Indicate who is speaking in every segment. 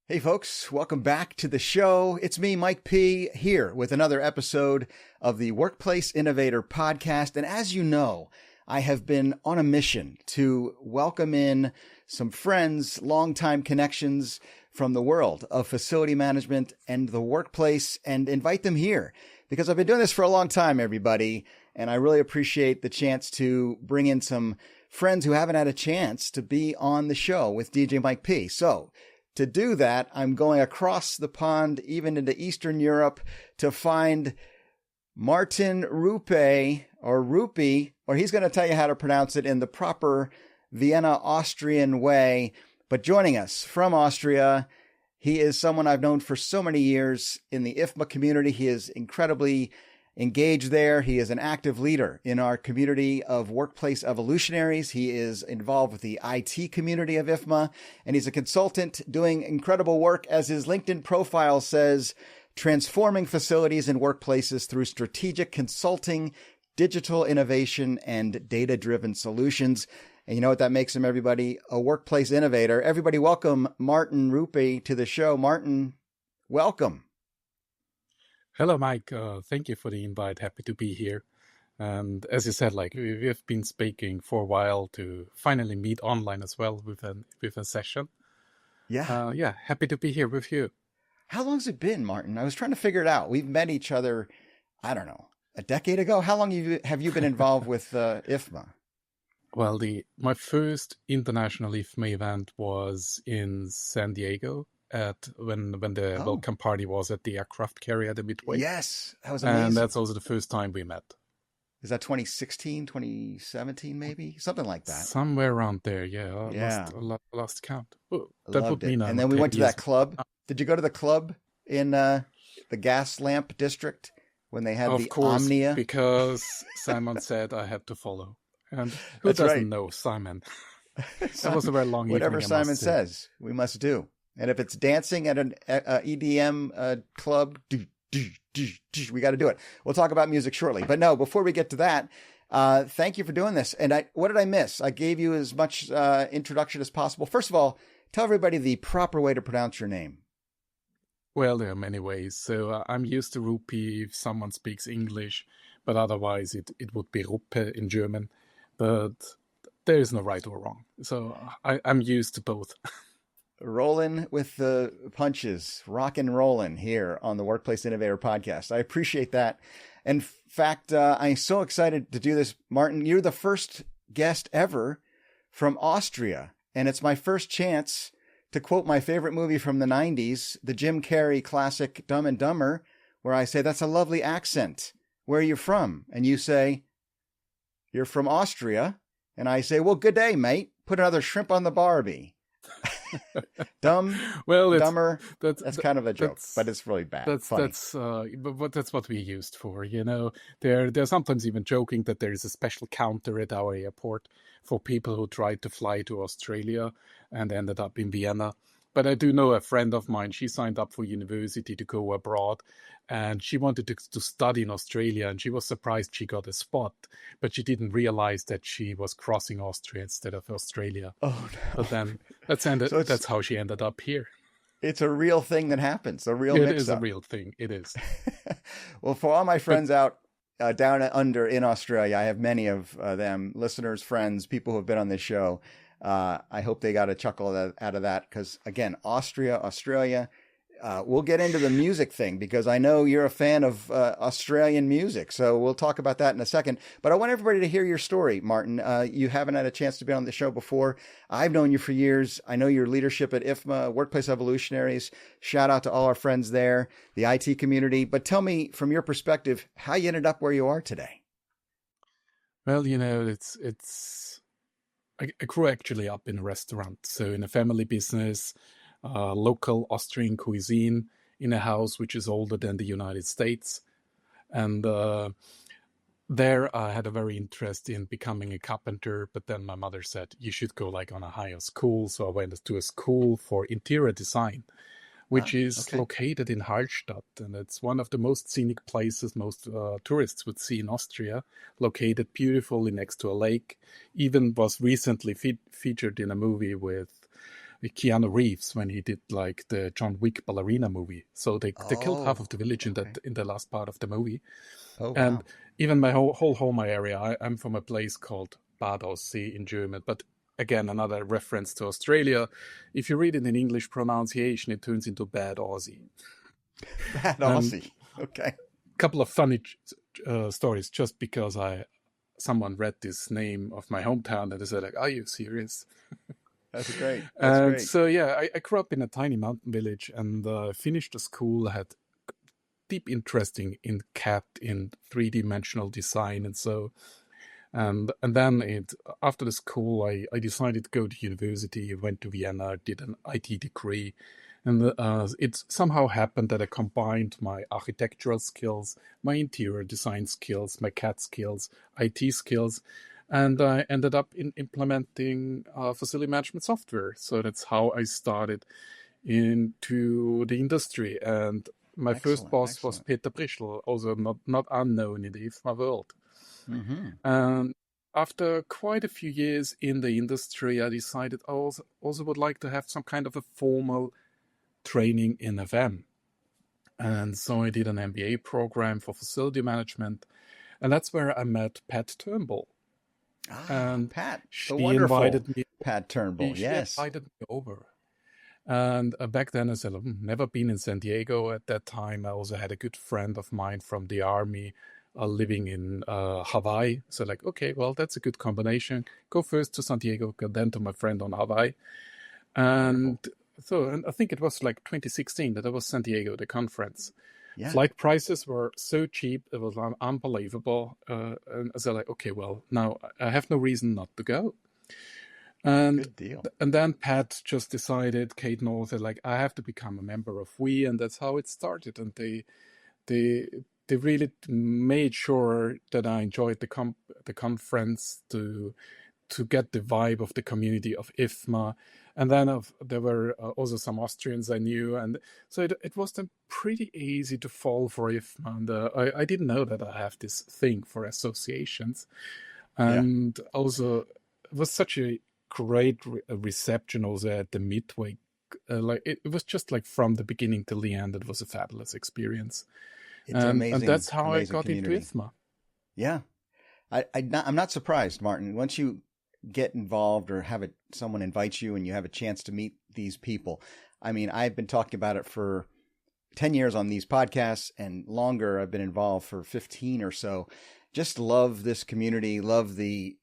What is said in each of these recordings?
Speaker 1: Hey folks, welcome back to the show. It's me, Mike P, here with another episode of the Workplace Innovator podcast. And as you know, I have been on a mission to welcome in some friends, longtime connections from the world of facility management and the workplace and invite them here because I've been doing this for a long time, everybody. And I really appreciate the chance to bring in some friends who haven't had a chance to be on the show with DJ Mike P. So to do that, I'm going across the pond, even into Eastern Europe, to find Martin Ruppe, or he's going to tell you how to pronounce it in the proper Vienna Austrian way. But joining us from Austria, he is someone I've known for so many years in the IFMA community. He is incredibly engaged there. He is an active leader in our community of Workplace Evolutionaries. He is involved with the IT community of IFMA, and he's a consultant doing incredible work, as his LinkedIn profile says, transforming facilities and workplaces through strategic consulting, digital innovation, and data-driven solutions. And you know what that makes him, everybody? A workplace innovator. Everybody welcome Martin Ruppe to the show. Martin, welcome.
Speaker 2: Hello, Mike. Thank you for the invite. Happy to be here. And as you said, we've been speaking for a while to finally meet online as well with a session.
Speaker 1: Yeah.
Speaker 2: Happy to be here with you.
Speaker 1: How long's it been, Martin? I was trying to figure it out. We've met each other, I don't know, a decade ago. How long have you been involved with IFMA?
Speaker 2: Well, my first international IFMA event was in San Diego when the welcome party was at the aircraft carrier, the Midway.
Speaker 1: Yes, that was amazing.
Speaker 2: And that's also the first time we met.
Speaker 1: Is that 2016, 2017, maybe? Something like that.
Speaker 2: Somewhere around there, yeah. Lost count. Oh, that would mean
Speaker 1: And then we went to that club. Did you go to the club in the gas lamp district when they had the Omnia?
Speaker 2: Of course, because Simon said I had to follow. And who doesn't know Simon? That was a very long evening.
Speaker 1: Whatever Simon says, we must do. And if it's dancing at an EDM club, we got to do it. We'll talk about music shortly. But no, before we get to that, thank you for doing this. And what did I miss? I gave you as much introduction as possible. First of all, tell everybody the proper way to pronounce your name.
Speaker 2: Well, there are many ways. So I'm used to Ruppe if someone speaks English, but otherwise it would be Ruppe in German. But there is no right or wrong. So I'm used to both.
Speaker 1: Rolling with the punches, rock and rolling here on the Workplace Innovator podcast. I appreciate that. In fact, I'm so excited to do this. Martin, you're the first guest ever from Austria. And it's my first chance to quote my favorite movie from the 90s, the Jim Carrey classic Dumb and Dumber, where I say, that's a lovely accent. Where are you from? And you say, you're from Austria. And I say, well, good day, mate. Put another shrimp on the Barbie. Dumber. That's kind of a joke, but it's really bad.
Speaker 2: But that's what we're used for. You know, they're sometimes even joking that there is a special counter at our airport for people who tried to fly to Australia and ended up in Vienna. But I do know a friend of mine, she signed up for university to go abroad and she wanted to study in Australia and she was surprised she got a spot, but she didn't realize that she was crossing Austria instead of Australia.
Speaker 1: Oh, no.
Speaker 2: But then that's how she ended up here.
Speaker 1: It's a real thing that happens, a real mix-up.
Speaker 2: It is a real thing, it is.
Speaker 1: Well, for all my friends out down under in Australia, I have many of them, listeners, friends, people who have been on this show. I hope they got a chuckle out of that because, again, Australia. We'll get into the music thing because I know you're a fan of Australian music. So we'll talk about that in a second. But I want everybody to hear your story, Martin. You haven't had a chance to be on the show before. I've known you for years. I know your leadership at IFMA, Workplace Evolutionaries. Shout out to all our friends there, the IT community. But tell me, from your perspective, how you ended up where you are today.
Speaker 2: Well, you know, I grew actually up in a restaurant, so in a family business, local Austrian cuisine in a house which is older than the United States. And there I had a very interest in becoming a carpenter, but then my mother said, you should go on a higher school. So I went to a school for interior design, which is located in Hallstatt. And it's one of the most scenic places most tourists would see in Austria, located beautifully next to a lake. Even was recently featured in a movie with Keanu Reeves when he did like the John Wick ballerina movie. So they killed half of the village
Speaker 1: okay.
Speaker 2: in the last part of the movie.
Speaker 1: Oh,
Speaker 2: And
Speaker 1: wow.
Speaker 2: even my whole home area, I'm from a place called Bad Aussee in German, but again, another reference to Australia. If you read it in English pronunciation, it turns into Bad Aussie.
Speaker 1: Bad
Speaker 2: And
Speaker 1: Aussie. Okay.
Speaker 2: a couple of funny stories, just because someone read this name of my hometown and they said like, "Are you serious?"
Speaker 1: That's great. That's
Speaker 2: And
Speaker 1: great.
Speaker 2: so yeah, I grew up in a tiny mountain village and finished the school. I had deep interest in CAD, in 3D-dimensional design, and so. And then after the school, I decided to go to university. I went to Vienna, did an IT degree, and it somehow happened that I combined my architectural skills, my interior design skills, my CAD skills, IT skills, and I ended up implementing facility management software. So that's how I started into the industry. And my first
Speaker 1: Excellent.
Speaker 2: boss was
Speaker 1: Excellent.
Speaker 2: Peter Prischl, also not unknown in the IFMA world.
Speaker 1: Mm-hmm.
Speaker 2: And after quite a few years in the industry, I decided I also would like to have some kind of a formal training in FM. And so I did an MBA program for facility management. And that's where I met Pat Turnbull. And
Speaker 1: Pat, the
Speaker 2: she
Speaker 1: wonderful
Speaker 2: invited me.
Speaker 1: Pat Turnbull.
Speaker 2: She
Speaker 1: Yes.
Speaker 2: invited me over. And back then I said, never been in San Diego at that time. I also had a good friend of mine from the army living in Hawaii. So like, okay, well, that's a good combination. Go first to San Diego, go then to my friend on Hawaii. And so, and I think it was like 2016 that I was San Diego, the conference.
Speaker 1: Yeah.
Speaker 2: Flight prices were so cheap. It was unbelievable. And I said like, okay, well, now I have no reason not to go. And
Speaker 1: Good deal.
Speaker 2: And then Pat just decided, Kate North, like, I have to become a member of WE, and that's how it started. And they really made sure that I enjoyed the conference, to get the vibe of the community of IFMA. And then there were also some Austrians I knew, and so it was then pretty easy to fall for IFMA. And I didn't know that I have this thing for associations, and also it was such a great reception also at the Midway. Like it was just like from the beginning till the end, it was a fabulous experience.
Speaker 1: It's amazing.
Speaker 2: And that's how I got
Speaker 1: community.
Speaker 2: into IFMA.
Speaker 1: Yeah. I'm not surprised, Martin. Once you get involved or someone invites you and you have a chance to meet these people. I mean, I've been talking about it for 10 years on these podcasts and longer. I've been involved for 15 or so. Just love this community, love the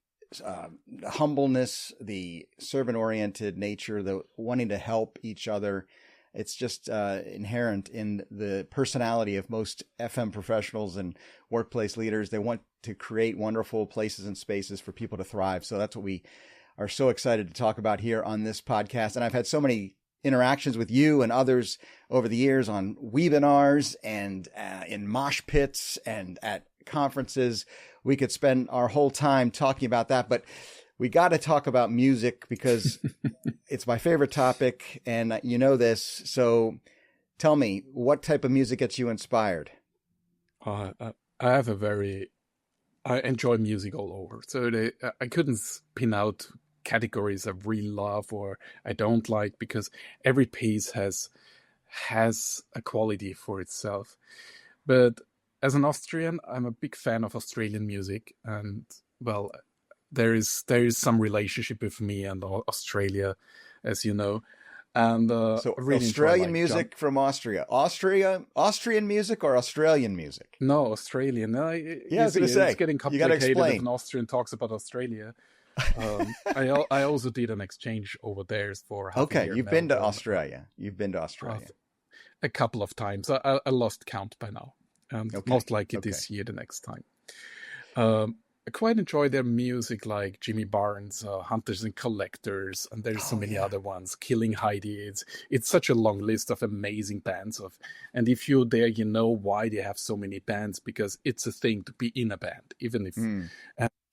Speaker 1: humbleness, the servant-oriented nature, the wanting to help each other. It's just inherent in the personality of most FM professionals and workplace leaders. They want to create wonderful places and spaces for people to thrive. So that's what we are so excited to talk about here on this podcast. And I've had so many interactions with you and others over the years on webinars and in mosh pits and at conferences. We could spend our whole time talking about that, but we got to talk about music because it's my favorite topic and you know this. So tell me, what type of music gets you inspired?
Speaker 2: I enjoy music all over. So I couldn't pin out categories I really love or I don't like, because every piece has a quality for itself. But as an Austrian, I'm a big fan of Australian music, and well, there is some relationship with me and Australia, as you know. And
Speaker 1: so really Australian music from Austria, Austrian music or Australian music?
Speaker 2: No, Australian. I was going to say, it's getting complicated if an Austrian talks about Australia. I also did an exchange over there for half a year.
Speaker 1: You've been to Australia. A
Speaker 2: couple of times. I lost count by now. Most likely this year, the next time. I quite enjoy their music, like Jimmy Barnes, Hunters and Collectors, and there's so many other ones. Killing Heidi. It's such a long list of amazing bands and if you're there, you know why they have so many bands, because it's a thing to be in a band, even if.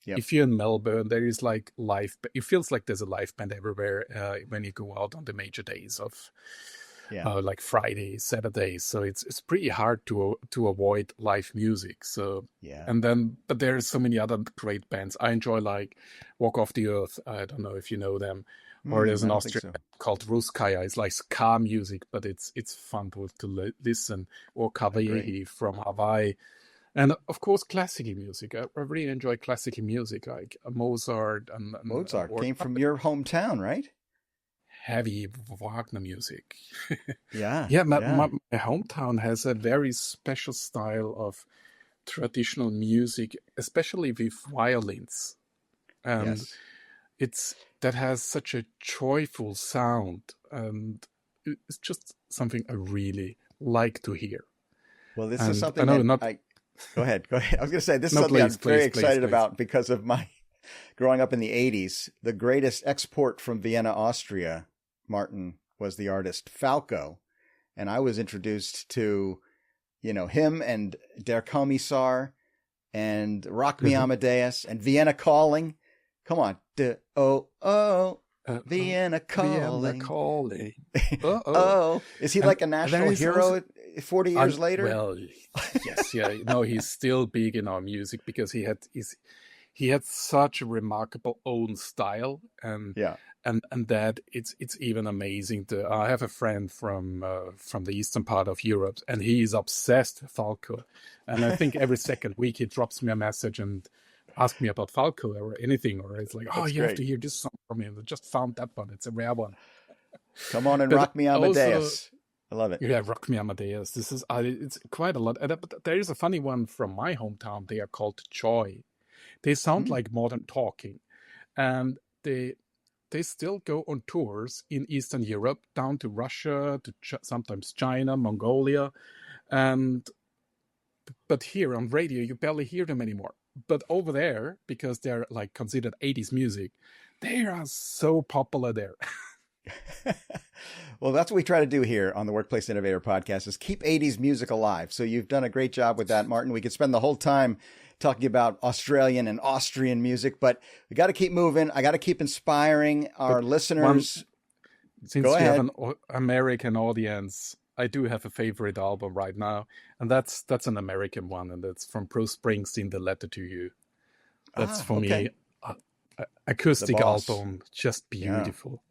Speaker 2: If you're in Melbourne, there is like live. It feels like there's a live band everywhere when you go out on the major days of. Like Friday, Saturday, so it's pretty hard to avoid live music. So but there's so many other great bands. I enjoy like Walk Off the Earth. I don't know if you know them, Or there's
Speaker 1: I
Speaker 2: an
Speaker 1: don't think
Speaker 2: Austrian
Speaker 1: so.
Speaker 2: called Ruskaya. It's like ska music, but it's fun to listen. Or
Speaker 1: Great.
Speaker 2: Kawaii from Hawaii. And of course, classical music. I really enjoy classical music, like Mozart
Speaker 1: Mozart
Speaker 2: or
Speaker 1: came from your hometown, right?
Speaker 2: heavy Wagner music.
Speaker 1: Yeah,
Speaker 2: Yeah,
Speaker 1: yeah.
Speaker 2: my hometown has a very special style of traditional music, especially with violins. And
Speaker 1: Yes.
Speaker 2: it's that has such a joyful sound, and it's just something I really like to hear.
Speaker 1: Well, this is
Speaker 2: And I
Speaker 1: something
Speaker 2: know
Speaker 1: that
Speaker 2: not
Speaker 1: I go ahead. Go ahead. I was going to say this is
Speaker 2: no,
Speaker 1: something I'm
Speaker 2: please,
Speaker 1: very
Speaker 2: please, please,
Speaker 1: excited
Speaker 2: please.
Speaker 1: about because of my growing up in the 80s. The greatest export from Vienna, Austria, Martin, was the artist Falco, and I was introduced to, him and Der Kommissar and Rock Me Amadeus and Vienna Calling. Come on. Vienna
Speaker 2: Vienna
Speaker 1: Calling.
Speaker 2: calling. Uh-oh.
Speaker 1: Oh, is he
Speaker 2: And
Speaker 1: like a
Speaker 2: there
Speaker 1: national
Speaker 2: is
Speaker 1: hero
Speaker 2: also
Speaker 1: 40 years later?
Speaker 2: well, yes, yeah. No, he's still big in our music because he had such a remarkable own style, and
Speaker 1: Yeah.
Speaker 2: that it's even amazing. I have a friend from the eastern part of Europe, and he is obsessed with Falco. And I think every second week he drops me a message and asks me about Falco or anything, or it's like, oh,
Speaker 1: That's
Speaker 2: you have
Speaker 1: great.
Speaker 2: to hear this song from him. I just found that one. It's a rare one.
Speaker 1: Come on and
Speaker 2: But
Speaker 1: rock me
Speaker 2: also,
Speaker 1: Amadeus. I love it.
Speaker 2: yeah, Rock Me Amadeus. This is it's quite a lot. But there is a funny one from my hometown. They are called Joy. They sound
Speaker 1: Mm.
Speaker 2: like modern talking, and they still go on tours in Eastern Europe, down to Russia, to sometimes China, Mongolia, and but here on radio you barely hear them anymore. But over there, because they're like considered 80s music, they are so popular there.
Speaker 1: Well, that's what we try to do here on the Workplace Innovator podcast is keep 80s music alive. So you've done a great job with that, Martin. We could spend the whole time talking about Australian and Austrian music, but we got to keep moving. I got to keep inspiring our
Speaker 2: But
Speaker 1: listeners.
Speaker 2: since
Speaker 1: Go
Speaker 2: you have
Speaker 1: ahead.
Speaker 2: an American audience, I do have a favorite album right now, and that's an American one, and that's from Bruce Springsteen, "The Letter to You." That's for me,
Speaker 1: Okay. The
Speaker 2: acoustic
Speaker 1: Boss.
Speaker 2: album, just
Speaker 1: Yeah.
Speaker 2: beautiful.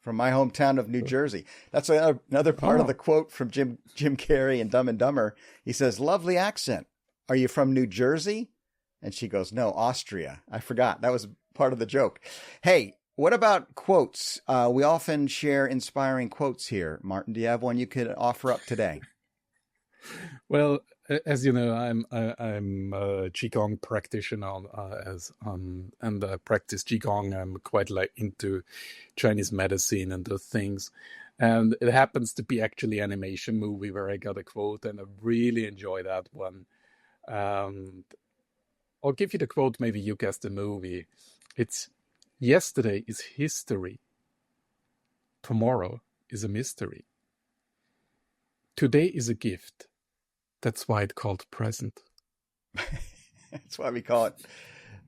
Speaker 1: From my hometown of New Jersey. That's another part of the quote from Jim Carrey in Dumb and Dumber. He says, "Lovely accent. Are you from New Jersey?" And she goes, "No, Austria." I forgot. That was part of the joke. Hey, what about quotes? We often share inspiring quotes here. Martin, do you have one you could offer up today?
Speaker 2: Well, as you know, I'm a qigong practitioner and I practice qigong. I'm quite like into Chinese medicine and those things, and it happens to be actually an animation movie where I got a quote, and I really enjoy that one. Um, I'll give you the quote. Maybe you guess the movie. It's yesterday is history. Tomorrow is a mystery. Today is a gift. That's why it's called present.
Speaker 1: That's why we call it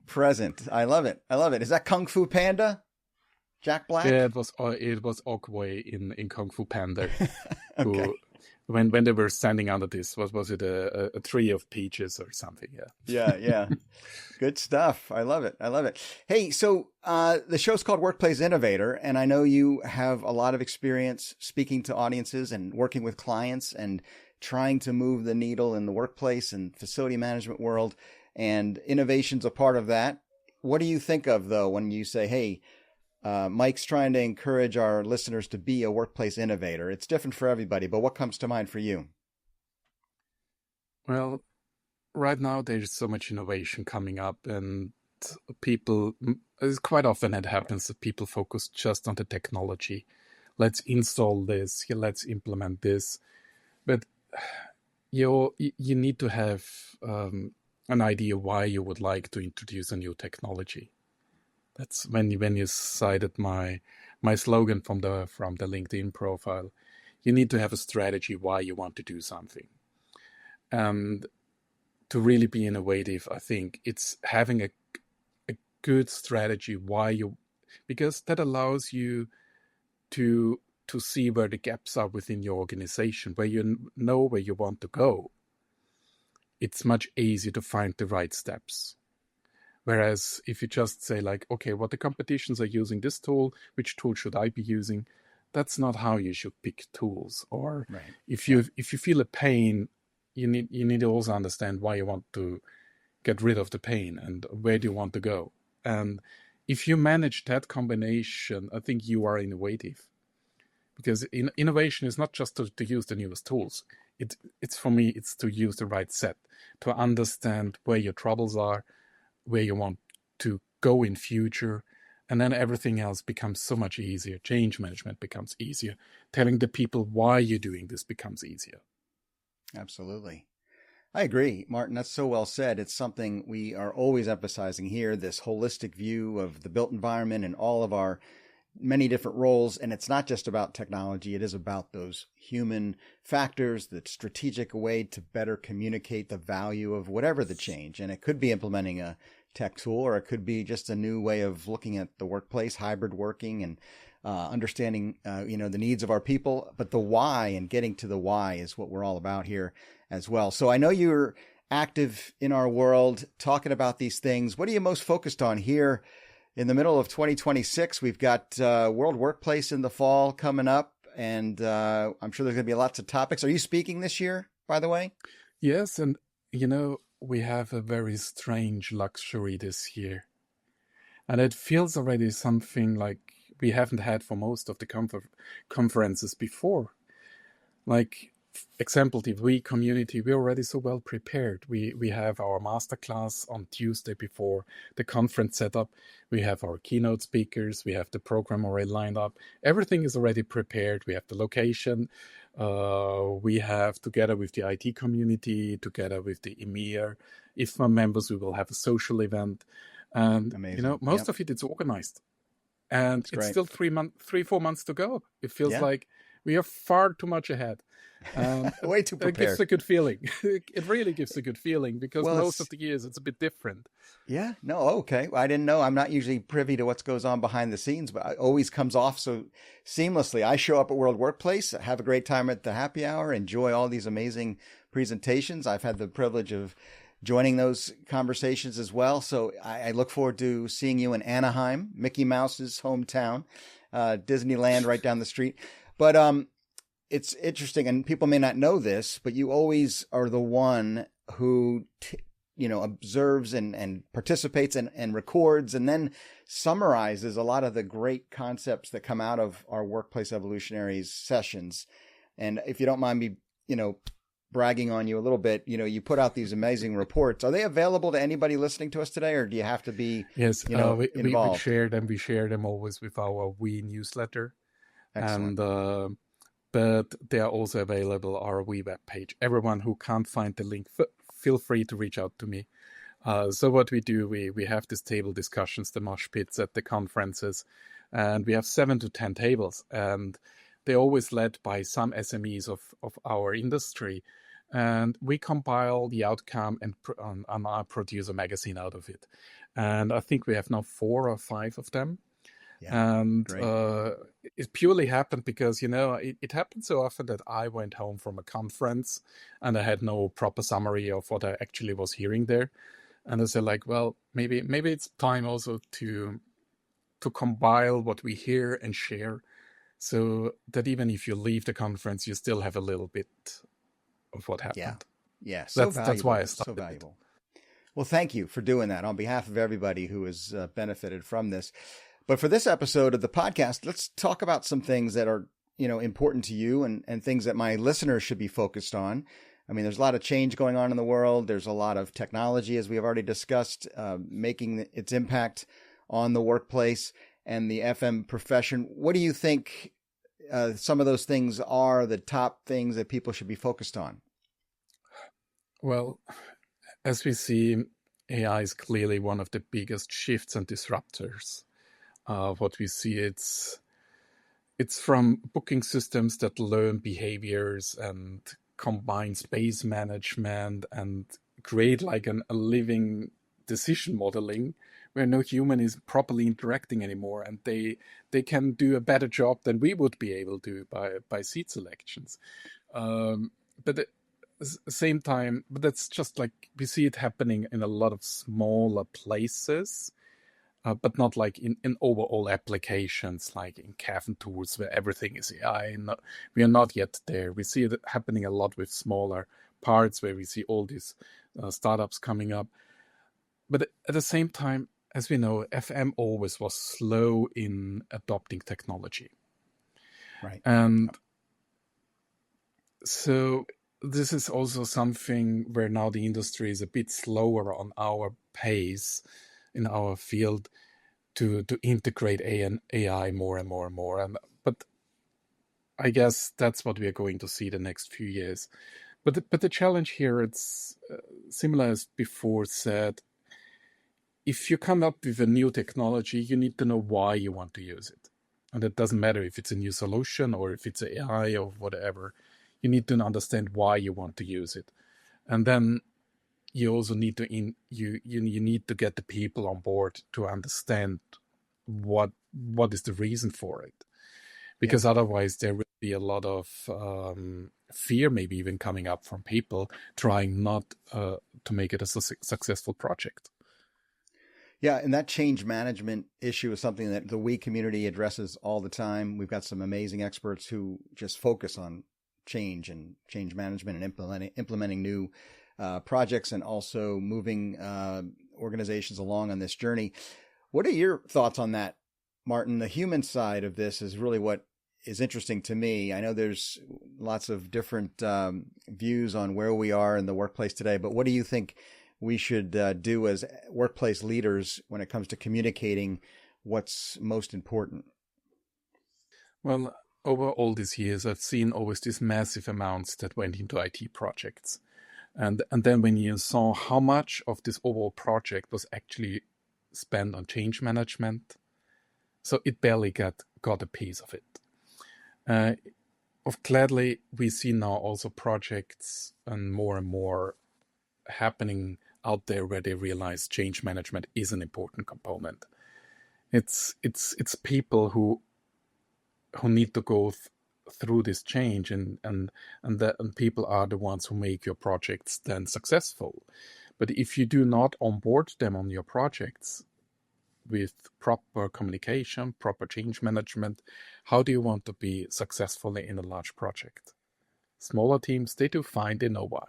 Speaker 1: present. I love it. I love it. Is that Kung Fu Panda? Jack Black?
Speaker 2: Yeah, it was Okway in Kung Fu Panda,
Speaker 1: Okay.
Speaker 2: who when they were standing under this, was it a tree of peaches or something? Yeah.
Speaker 1: Yeah. Good stuff. I love it. I love it. Hey, so the show's called Workplace Innovator, and I know you have a lot of experience speaking to audiences and working with clients and trying to move the needle in the workplace and facility management world, and innovation's a part of that. What do you think of, though, when you say, hey, Mike's trying to encourage our listeners to be a workplace innovator? It's different for everybody, but what comes to mind for you?
Speaker 2: Well, right now there's so much innovation coming up, and people, it's quite often it happens that people focus just on the technology. Let's install this, let's implement this. But you need to have an idea why you would like to introduce a new technology. That's when you cited my slogan from the LinkedIn profile. You need to have a strategy why you want to do something. And to really be innovative, I think it's having a good strategy because that allows you to see where the gaps are within your organization, where you know where you want to go. It's much easier to find the right steps. Whereas if you just say like, okay, what the competitions are using this tool, which tool should I be using? That's not how you should pick tools. Or
Speaker 1: Right.
Speaker 2: if you feel a pain, you need to also understand why you want to get rid of the pain and where do you want to go. And if you manage that combination, I think you are innovative. Because innovation is not just to use the newest tools. It's for me, it's to use the right set, to understand where your troubles are, where you want to go in future, and then everything else becomes so much easier. Change management becomes easier. Telling the people why you're doing this becomes easier.
Speaker 1: Absolutely. I agree, Martin. That's so well said. It's something we are always emphasizing here, this holistic view of the built environment and all of our many different roles. And it's not just about technology. It is about those human factors, the strategic way to better communicate the value of whatever the change. And it could be implementing a tech tool, or it could be just a new way of looking at the workplace, hybrid working, and understanding, the needs of our people. But the why and getting to the why is what we're all about here as well. So I know you're active in our world talking about these things. What are you most focused on here? In the middle of 2026, we've got World Workplace in the fall coming up, and I'm sure there's going to be lots of topics. Are you speaking this year, by the way?
Speaker 2: Yes, and we have a very strange luxury this year. And it feels already something like we haven't had for most of the conferences before. Like, example, the We community, we're already so well prepared. We have our masterclass on Tuesday before the conference setup. We have our keynote speakers. We have the program already lined up. Everything is already prepared. We have the location. We have, together with the IT community, together with the EMEA, IFMA members, we will have a social event. And,
Speaker 1: Amazing.
Speaker 2: most of it's organized. And it's still 3-4 months to go. It feels like we are far too much ahead.
Speaker 1: Way too prepared.
Speaker 2: It gives a good feeling. It really gives a good feeling because most of the years it's a bit different.
Speaker 1: Yeah. No. Okay. I didn't know. I'm not usually privy to what goes on behind the scenes, but it always comes off so seamlessly. I show up at World Workplace, have a great time at the happy hour, enjoy all these amazing presentations. I've had the privilege of joining those conversations as well. So I look forward to seeing you in Anaheim, Mickey Mouse's hometown, Disneyland right down the street. But it's interesting, and people may not know this, but you always are the one who, observes and participates and records and then summarizes a lot of the great concepts that come out of our Workplace Evolutionaries sessions. And if you don't mind me, bragging on you a little bit, you put out these amazing reports. Are they available to anybody listening to us today, or do you have to be, involved?
Speaker 2: We share them. We share them always with our We newsletter.
Speaker 1: Excellent.
Speaker 2: And but they are also available on our We webpage. Everyone who can't find the link, feel free to reach out to me. So what we do, we have these table discussions, the mosh pits at the conferences, and we have 7 to 10 tables, and they're always led by some SMEs of our industry. And we compile the outcome and produce a magazine out of it. And I think we have now 4 or 5 of them. Yeah, and it purely happened because, it happened so often that I went home from a conference and I had no proper summary of what I actually was hearing there. And I said, like, well, maybe it's time also to compile what we hear and share, so that even if you leave the conference, you still have a little bit of what happened.
Speaker 1: Yeah. So valuable.
Speaker 2: That's why I started.
Speaker 1: So valuable. Well, thank you for doing that on behalf of everybody who has benefited from this. But for this episode of the podcast, let's talk about some things that are, important to you and things that my listeners should be focused on. I mean, there's a lot of change going on in the world. There's a lot of technology, as we have already discussed, making its impact on the workplace and the FM profession. What do you think some of those things are, the top things that people should be focused on?
Speaker 2: Well, as we see, AI is clearly one of the biggest shifts and disruptors. What we see, it's from booking systems that learn behaviors and combine space management and create like a living decision modeling where no human is properly interacting anymore, and they can do a better job than we would be able to by seat selections. But same time, but that's just like we see it happening in a lot of smaller places, but not like in overall applications, like in Kafan tools where everything is AI. We are not yet there. We see it happening a lot with smaller parts where we see all these startups coming up. But at the same time, as we know, FM always was slow in adopting technology.
Speaker 1: Right.
Speaker 2: And so this is also something where now the industry is a bit slower on our pace in our field to integrate AI more and more and more. But I guess that's what we are going to see the next few years. But the challenge here, it's similar as before said. If you come up with a new technology, you need to know why you want to use it. And it doesn't matter if it's a new solution or if it's AI or whatever. You need to understand why you want to use it. And then you also need to you need to get the people on board to understand what is the reason for it. Because otherwise there will be a lot of fear maybe even coming up from people trying not to make it a successful project.
Speaker 1: Yeah, and that change management issue is something that the We community addresses all the time. We've got some amazing experts who just focus on change and change management and implementing new projects and also moving organizations along on this journey. What are your thoughts on that, Martin? The human side of this is really what is interesting to me. I know there's lots of different views on where we are in the workplace today, but what do you think we should do as workplace leaders when it comes to communicating what's most important?
Speaker 2: Well, over all these years, I've seen always these massive amounts that went into IT projects. And then when you saw how much of this overall project was actually spent on change management, so it barely got a piece of it. Gladly, we see now also projects and more happening out there where they realize change management is an important component. It's people who need to go through this change, and people are the ones who make your projects then successful. But if you do not onboard them on your projects with proper communication, proper change management, how do you want to be successful in a large project? Smaller teams, they do fine, they know why.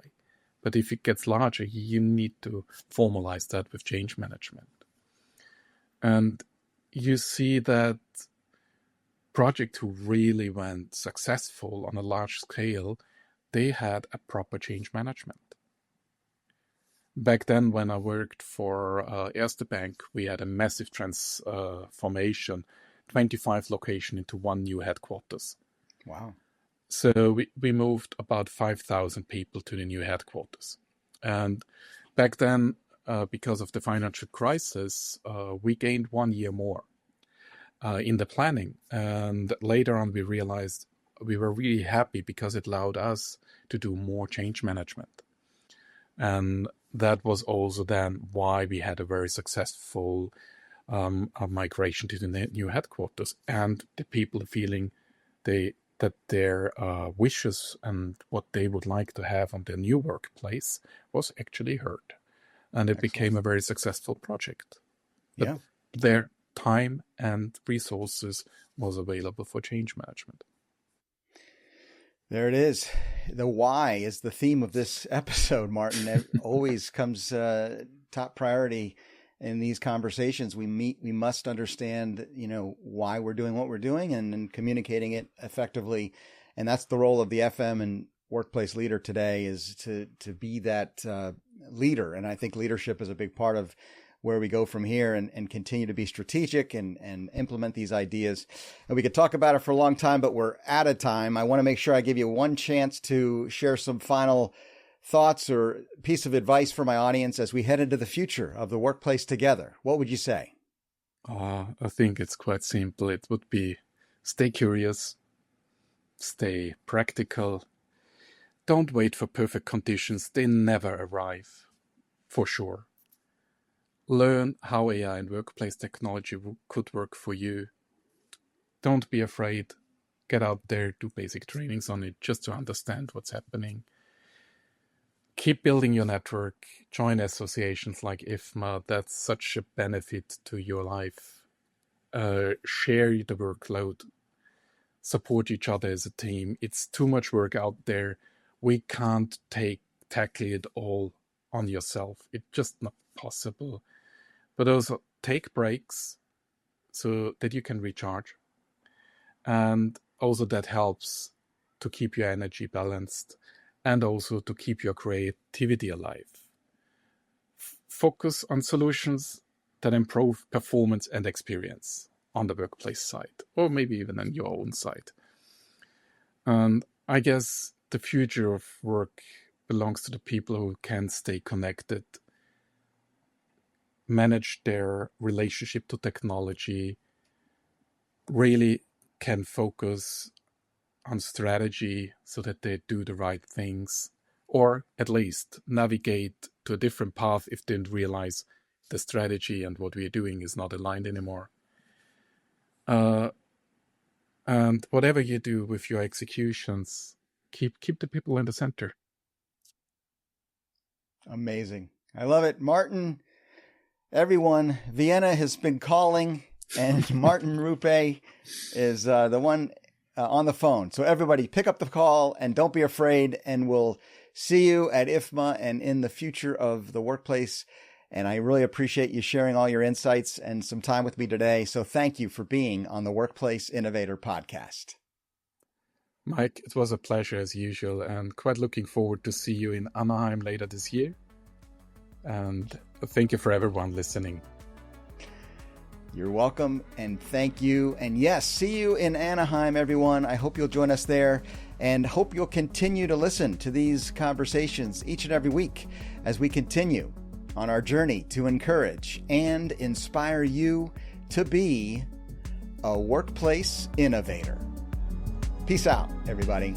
Speaker 2: But if it gets larger, you need to formalize that with change management. And you see that projects who really went successful on a large scale, they had a proper change management. Back then, when I worked for Erste Bank, we had a massive transformation, 25 locations into one new headquarters.
Speaker 1: Wow.
Speaker 2: So we moved about 5,000 people to the new headquarters. And back then, because of the financial crisis, we gained 1 year more in the planning. And later on, we realized we were really happy because it allowed us to do more change management. And that was also then why we had a very successful migration to the new headquarters, and the people feeling that their wishes and what they would like to have on their new workplace was actually heard. And it became a very successful project. But their time and resources was available for change management.
Speaker 1: There it is. The why is the theme of this episode, Martin. It always comes top priority in these conversations. We must understand, why we're doing what we're doing and communicating it effectively. And that's the role of the FM and workplace leader today, is to be that leader. And I think leadership is a big part of where we go from here and continue to be strategic and implement these ideas. And we could talk about it for a long time, but we're out of time. I want to make sure I give you one chance to share some final thoughts or piece of advice for my audience as we head into the future of the workplace together. What would you say?
Speaker 2: I think it's quite simple. It would be stay curious, stay practical. Don't wait for perfect conditions. They never arrive, for sure. Learn how AI and workplace technology could work for you. Don't be afraid. Get out there, do basic trainings on it just to understand what's happening. keep building your network, join associations like IFMA. That's such a benefit to your life. Share the workload, support each other as a team. It's too much work out there. We can't tackle it all on yourself. It's just not possible. But also take breaks so that you can recharge. And also that helps to keep your energy balanced and also to keep your creativity alive. Focus on solutions that improve performance and experience on the workplace side, or maybe even on your own side. And I guess the future of work belongs to the people who can stay connected, manage their relationship to technology, really can focus on strategy so that they do the right things, or at least navigate to a different path if they didn't realize the strategy and what we're doing is not aligned anymore. And whatever you do with your executions, keep the people in the center.
Speaker 1: Amazing. I love it. Martin, everyone, Vienna has been calling, and Martin Ruppe is the one on the phone. So everybody pick up the call and don't be afraid, and we'll see you at IFMA and in the future of the workplace. And I really appreciate you sharing all your insights and some time with me today. So thank you for being on the Workplace Innovator podcast.
Speaker 2: Mike, it was a pleasure as usual, and quite looking forward to see you in Anaheim later this year. And thank you for everyone listening.
Speaker 1: You're welcome, and thank you. And yes, see you in Anaheim, everyone. I hope you'll join us there, and hope you'll continue to listen to these conversations each and every week as we continue on our journey to encourage and inspire you to be a workplace innovator. Peace out, everybody.